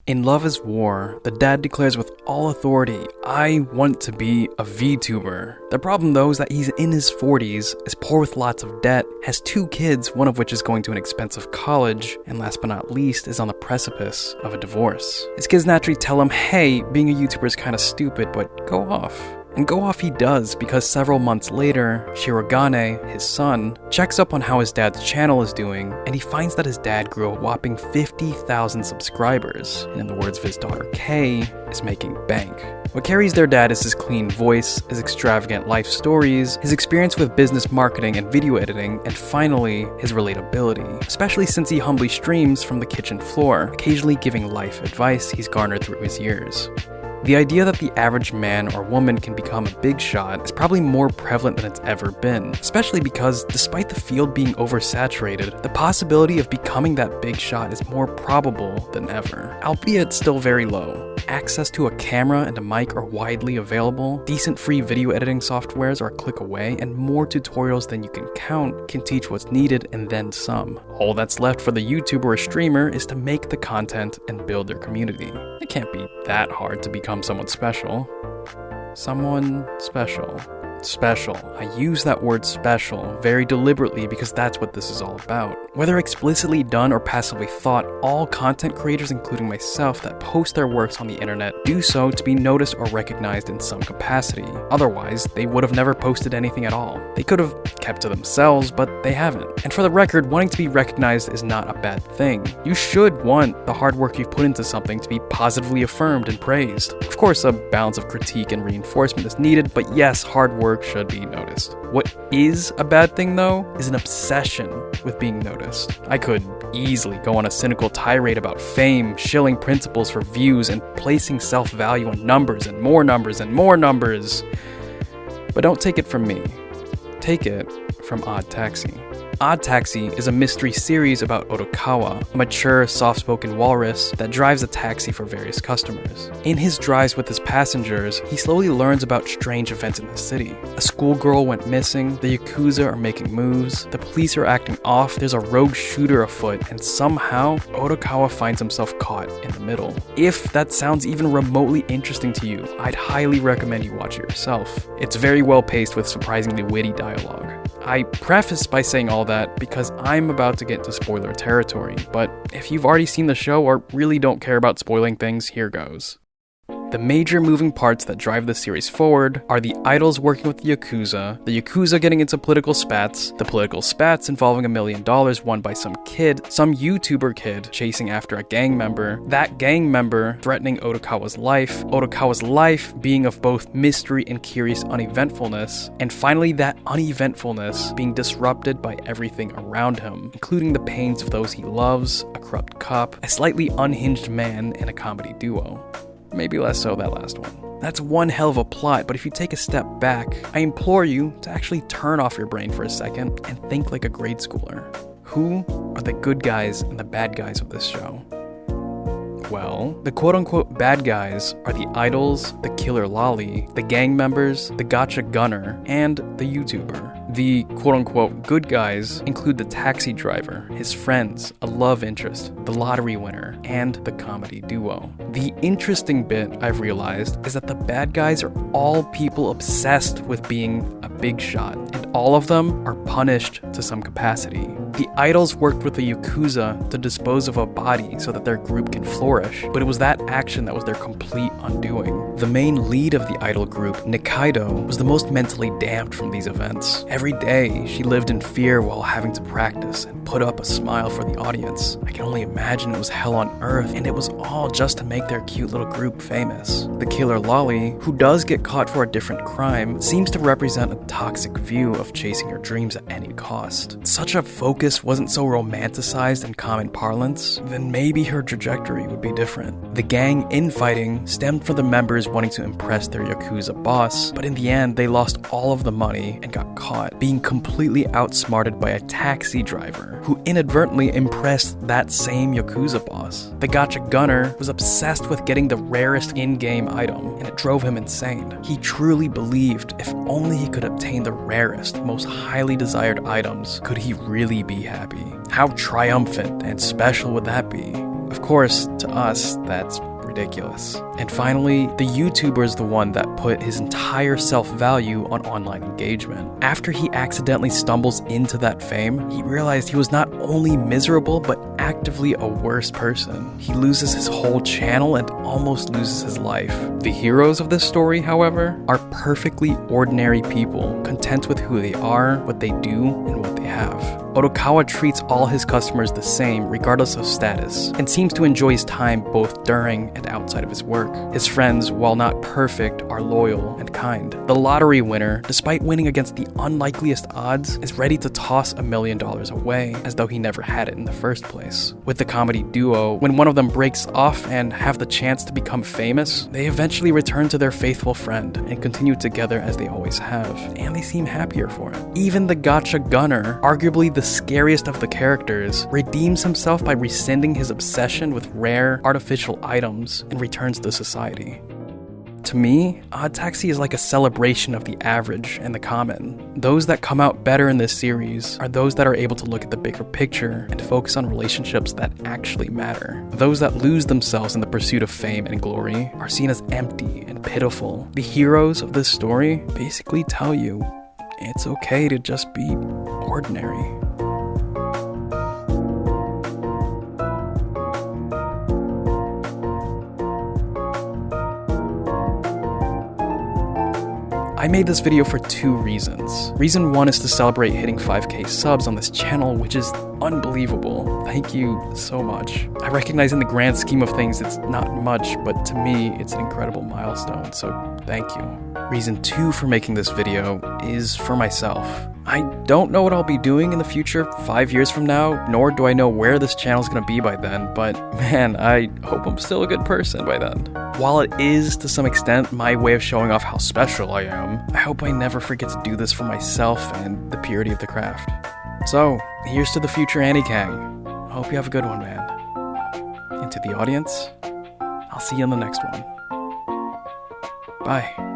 In Love is War, the dad declares with all authority, "I want to be a VTuber." The problem though is that he's in his 40s, is poor with lots of debt, has 2 kids, one of which is going to an expensive college, and last but not least is on the precipice of a divorce. His kids naturally tell him, hey, being a YouTuber is kinda stupid, but go off. And go off he does, because several months later, Shirogane, his son, checks up on how his dad's channel is doing, and he finds that his dad grew a whopping 50,000 subscribers, and in the words of his daughter Kay, is making bank. What carries their dad is his clean voice, his extravagant life stories, his experience with business marketing and video editing, and finally, his relatability, especially since he humbly streams from the kitchen floor, occasionally giving life advice he's garnered through his years. The idea that the average man or woman can become a big shot is probably more prevalent than it's ever been, especially because despite the field being oversaturated, the possibility of becoming that big shot is more probable than ever, albeit still very low. Access to a camera and a mic are widely available, decent free video editing softwares are a click away, and more tutorials than you can count can teach what's needed and then some. All that's left for the YouTuber or streamer is to make the content and build their community. It can't be that hard to become someone special. Someone special. Special. I use that word special very deliberately because that's what this is all about. Whether explicitly done or passively thought, all content creators, including myself, that post their works on the internet do so to be noticed or recognized in some capacity. Otherwise, they would have never posted anything at all. They could have kept to themselves, but they haven't. And for the record, wanting to be recognized is not a bad thing. You should want the hard work you've put into something to be positively affirmed and praised. Of course, a balance of critique and reinforcement is needed, but yes, hard work should be noticed. What is a bad thing though, is an obsession with being noticed. I could easily go on a cynical tirade about fame, shilling principles for views, and placing self-value on numbers and more numbers and more numbers. But don't take it from me. Take it from Odd Taxi. Odd Taxi is a mystery series about Otokawa, a mature, soft-spoken walrus that drives a taxi for various customers. In his drives with his passengers, he slowly learns about strange events in the city. A schoolgirl went missing, the Yakuza are making moves, the police are acting off, there's a rogue shooter afoot, and somehow, Otokawa finds himself caught in the middle. If that sounds even remotely interesting to you, I'd highly recommend you watch it yourself. It's very well paced with surprisingly witty dialogue. I preface by saying all that because I'm about to get into spoiler territory, but if you've already seen the show or really don't care about spoiling things, here goes. The major moving parts that drive the series forward are the idols working with the Yakuza getting into political spats, the political spats involving $1 million won by some kid, some YouTuber kid chasing after a gang member, that gang member threatening Otokawa's life being of both mystery and curious uneventfulness, and finally that uneventfulness being disrupted by everything around him, including the pains of those he loves, a corrupt cop, a slightly unhinged man, and a comedy duo. Maybe less so that last one. That's one hell of a plot, but if you take a step back, I implore you to actually turn off your brain for a second and think like a grade schooler. Who are the good guys and the bad guys of this show? Well, the quote-unquote bad guys are the idols, the killer lolly, the gang members, the gotcha gunner, and the YouTuber. The quote-unquote good guys include the taxi driver, his friends, a love interest, the lottery winner, and the comedy duo. The interesting bit I've realized is that the bad guys are all people obsessed with being a big shot, and all of them are punished to some capacity. The idols worked with the Yakuza to dispose of a body so that their group can flourish, but it was that action that was their complete undoing. The main lead of the idol group, Nikaido, was the most mentally damaged from these events. Every day, she lived in fear while having to practice and put up a smile for the audience. I can only imagine it was hell on earth, and it was all just to make their cute little group famous. The killer lolly, who does get caught for a different crime, seems to represent a toxic view of chasing your dreams at any cost. Such a focus wasn't so romanticized in common parlance, then maybe her trajectory would be different. The gang infighting stemmed from the members wanting to impress their Yakuza boss, but in the end, they lost all of the money and got caught, being completely outsmarted by a taxi driver who inadvertently impressed that same Yakuza boss. The gotcha gunner was obsessed with getting the rarest in-game item, and it drove him insane. He truly believed if only he could obtain the rarest, most highly desired items, could he really be happy. How triumphant and special would that be? Of course, to us, that's ridiculous. And finally, the YouTuber is the one that put his entire self-value on online engagement. After he accidentally stumbles into that fame, he realized he was not only miserable, but actively a worse person. He loses his whole channel and almost loses his life. The heroes of this story, however, are perfectly ordinary people, content with who they are, what they do, and what they have. Otokawa treats all his customers the same, regardless of status, and seems to enjoy his time both during and outside of his work. His friends, while not perfect, are loyal and kind. The lottery winner, despite winning against the unlikeliest odds, is ready to toss $1 million away, as though he never had it in the first place. With the comedy duo, when one of them breaks off and have the chance to become famous, they eventually return to their faithful friend and continue together as they always have, and they seem happier for it. Even the gotcha gunner, arguably the scariest of the characters, redeems himself by rescinding his obsession with rare, artificial items and returns to society. To me, Odd Taxi is like a celebration of the average and the common. Those that come out better in this series are those that are able to look at the bigger picture and focus on relationships that actually matter. Those that lose themselves in the pursuit of fame and glory are seen as empty and pitiful. The heroes of this story basically tell you it's okay to just be ordinary. I made this video for two reasons. Reason one is to celebrate hitting 5K subs on this channel, which is unbelievable. Thank you so much. I recognize in the grand scheme of things it's not much, but to me it's an incredible milestone, so thank you. Reason two for making this video is for myself. I don't know what I'll be doing in the future 5 years from now, nor do I know where this channel's gonna be by then, but man, I hope I'm still a good person by then. While it is, to some extent, my way of showing off how special I am, I hope I never forget to do this for myself and the purity of the craft. So, here's to the future Annie Kang. I hope you have a good one, man. And to the audience, I'll see you in the next one. Bye.